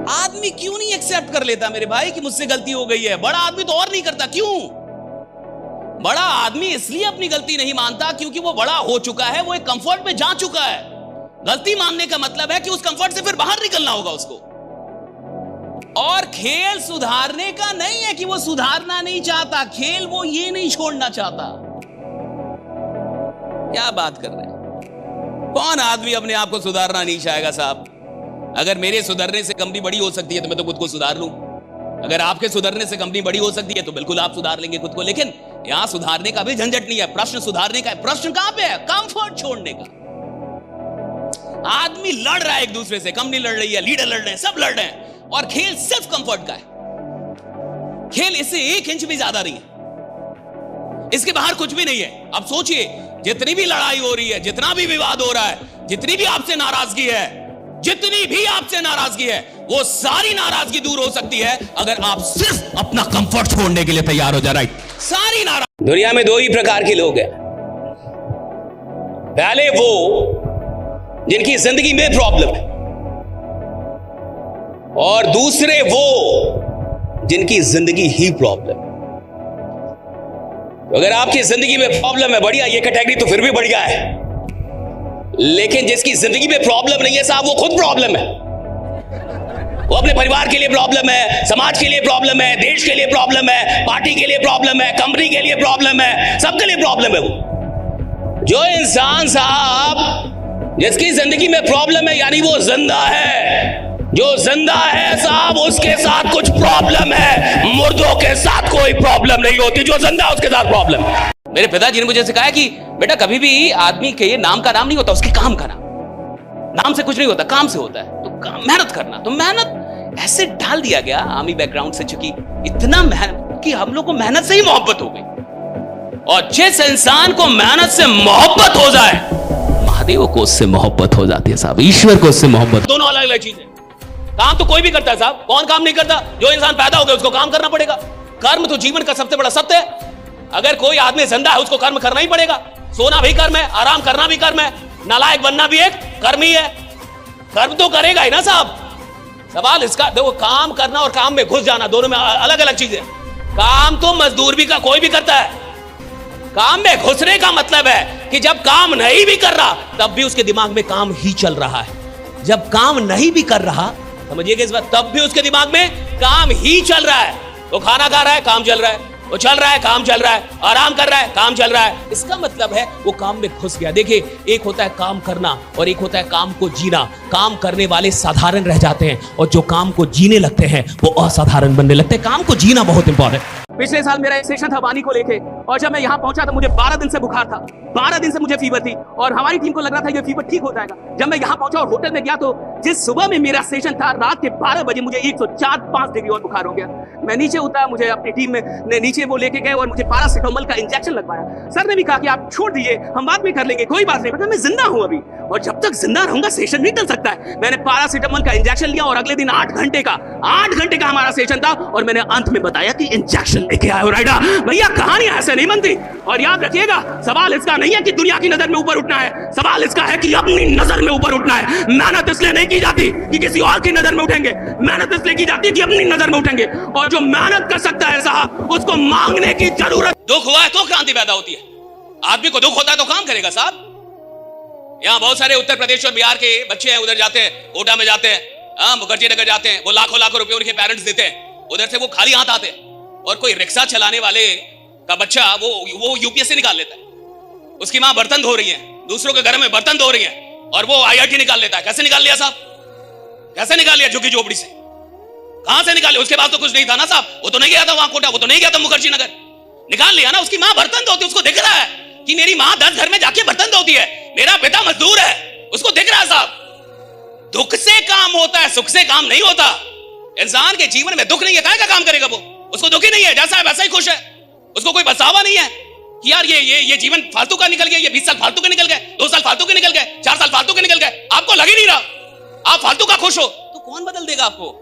आदमी क्यों नहीं एक्सेप्ट कर लेता मेरे भाई कि मुझसे गलती हो गई है? बड़ा आदमी तो और नहीं करता, क्यों? बड़ा आदमी इसलिए अपनी गलती नहीं मानता क्योंकि वो बड़ा हो चुका है, वो एक कंफर्ट में जा चुका है। गलती मानने का मतलब है कि उस कंफर्ट से फिर बाहर निकलना होगा उसको। और खेल सुधारने का नहीं है कि वो सुधारना नहीं चाहता, खेल वो ये नहीं छोड़ना चाहता। क्या बात कर रहे हैं? कौन आदमी अपने आप को सुधारना नहीं चाहेगा साहब? अगर मेरे सुधरने से कंपनी बड़ी हो सकती है तो मैं तो खुद को सुधार लूं। अगर आपके सुधरने से कंपनी बड़ी हो सकती है तो बिल्कुल आप सुधार लेंगे खुद को। लेकिन यहां सुधारने का भी झंझट नहीं है, प्रश्न सुधारने का है। प्रश्न कहां पे है? कंफर्ट छोड़ने का। आदमी लड़ रहा है एक दूसरे से, कंपनी लड़ रही है, लीडर लड़ रहे हैं, सब लड़ रहे हैं, और खेल सिर्फ कंफर्ट का है। खेल इससे 1 इंच भी ज्यादा नहीं है, इसके बाहर कुछ भी नहीं है। अब सोचिए, जितनी भी लड़ाई हो रही है, जितना भी विवाद हो रहा है, जितनी भी आपसे नाराजगी है, जितनी भी आपसे नाराजगी है, वो सारी नाराजगी दूर हो सकती है अगर आप सिर्फ अपना कंफर्ट छोड़ने के लिए तैयार हो जाए। राइट? सारी नाराजगी। दुनिया में 2 ही प्रकार के लोग हैं। पहले वो जिनकी जिंदगी में प्रॉब्लम है, और दूसरे वो जिनकी जिंदगी ही प्रॉब्लम है। अगर आपकी जिंदगी में प्रॉब्लम है, बढ़िया, ये कैटेगरी तो फिर भी बढ़िया है। लेकिन जिसकी जिंदगी में प्रॉब्लम नहीं है साहब, वो खुद प्रॉब्लम है। वो अपने परिवार के लिए प्रॉब्लम है, समाज के लिए प्रॉब्लम है, देश के लिए प्रॉब्लम है, पार्टी के लिए प्रॉब्लम है, कंपनी के लिए प्रॉब्लम है, सबके लिए प्रॉब्लम है। वो जो इंसान साहब जिसकी जिंदगी में प्रॉब्लम है, यानी वो जिंदा है। जो जिंदा है साहब, उसके साथ कुछ प्रॉब्लम है। मुर्दों के साथ कोई प्रॉब्लम नहीं होती, जो जिंदा है उसके साथ प्रॉब्लम है। मेरे पिताजी ने मुझे सिखाया कि बेटा, कभी भी आदमी के नाम का नाम नहीं होता, उसके काम का नाम। नाम से कुछ नहीं होता, काम से होता है। तो मेहनत करना, तो मेहनत ऐसे डाल दिया गया आर्मी बैकग्राउंड से, चूंकि इतना मेहनत कि हम लोग को मेहनत से ही मोहब्बत हो गई। और जिस इंसान को मेहनत से मोहब्बत हो जाए, महादेव को उससे मोहब्बत हो जाती है साहब, ईश्वर को उससे मोहब्बत। दोनों अलग अलग चीजें। काम तो कोई भी करता है साहब, कौन काम नहीं करता? जो इंसान पैदा हो गया उसको काम करना पड़ेगा। कर्म तो जीवन का सबसे बड़ा सत्य है। अगर कोई आदमी जिंदा है, उसको कर्म करना ही पड़ेगा। सोना भी कर्म है, आराम करना भी कर्म है, नालायक बनना भी एक कर्म ही है। कर्म तो करेगा ही ना साहब। सवाल इसका देखो, काम करना और काम में घुस जाना, दोनों में अलग अलग चीजें। काम तो मजदूर भी का कोई भी करता है। काम में घुसने का मतलब है कि जब काम नहीं भी कर रहा तब भी उसके दिमाग में काम ही चल रहा है। जब काम नहीं भी कर रहा, समझिएगा इस बात, तब भी उसके दिमाग में काम ही चल रहा है। वो खाना खा रहा है, काम चल रहा है, वो चल रहा है, काम चल रहा है, आराम कर रहा है, काम चल रहा है। इसका मतलब है वो काम में घुस गया। देखिए, एक होता है काम करना और एक होता है काम को जीना। काम करने वाले साधारण रह जाते हैं और जो काम को जीने लगते हैं वो असाधारण बनने लगते हैं। काम को जीना बहुत इंपॉर्टेंट। पिछले साल मेरा एक सेशन था वानी को लेके, और जब मैं यहाँ पहुंचा तो मुझे 12 दिन से बुखार था, 12 दिन से मुझे फीवर थी, और हमारी टीम को लग रहा था ये फीवर ठीक हो जाएगा। जब मैं यहाँ पहुंचा और होटल में गया तो जिस सुबह में मेरा सेशन था, रात के 12 बजे मुझे 104-5 डिग्री और बुखार हो गया। मैं नीचे उतरा, मुझे अपनी टीम में ने नीचे वो लेके गए और मुझे पैरासिटामोल का इंजेक्शन लगवाया। सर ने भी कहा कि आप छोड़ दीजिए, हम बाद में कर लेंगे, कोई बात नहीं, मैं जिंदा हूं अभी, और जब तक जिंदा रहूंगा सेशन नहीं टल सकता है। मैंने पैरासिटामोल का इंजेक्शन लिया और अगले दिन 8 घंटे का हमारा सेशन था, और मैंने अंत में बताया कि इंजेक्शन लेके आए हो। राइडा भैया, कहानी ऐसे नहीं बनती। और याद रखिएगा, सवाल इसका नहीं है कि दुनिया की नजर में ऊपर उठना है, सवाल इसका है कि अपनी नजर में ऊपर उठना है। मेहनत इसलिए नहीं की जाती कि किसी और की नजर में उठेंगे, मेहनत इसलिए की जाती है कि अपनी नजर में उठेंगे। और जो मेहनत कर सकता है साहब, उसको मांगने की जरूरत। दुख हुआ है तो क्रांति पैदा होती है। आदमी को दुख होता है तो काम करेगा साहब। यहाँ बहुत सारे उत्तर प्रदेश और बिहार के बच्चे हैं, उधर जाते हैं, कोटा में जाते हैं, मुखर्जी नगर जाते हैं, वो लाखों लाखों रुपए उनके पेरेंट्स देते हैं, उधर से वो खाली हाथ आते हैं। और कोई रिक्शा चलाने वाले का बच्चा वो यूपीएससी निकाल लेता है, उसकी मां बर्तन धो रही है, दूसरों के घर में बर्तन धो रही है, और वो आईआईटी निकाल लेता है। कैसे निकाल लिया साहब? कैसे निकाल लिया? झुग्गी झोपड़ी से कहां से निकाल लिया? उसके बाद तो कुछ नहीं था ना साहब, वो तो नहीं गया था वहां कोटा, वो तो नहीं गया था मुखर्जी नगर, निकाल लिया ना। उसकी मां बर्तन धोती है, उसको दिख रहा है कि मेरी मां 10 घर में जाके बर्तन धोती है, मेरा पिता मजदूर है, उसको दिख रहा है साहब। दुख से काम होता है, सुख से काम नहीं होता। इंसान के जीवन में दुख नहीं है, काहे का काम करेगा वो? उसको दुख ही नहीं है, जैसा है वैसा ही खुश है। उसको कोई बसावा नहीं है कि यार ये जीवन फालतू का निकल गया, ये 20 साल फालतू के निकल गए, 2 साल फालतू के निकल गए, 4 साल फालतू के निकल गए। आपको लग ही नहीं रहा, आप फालतू का खुश हो, तो कौन बदल देगा आपको?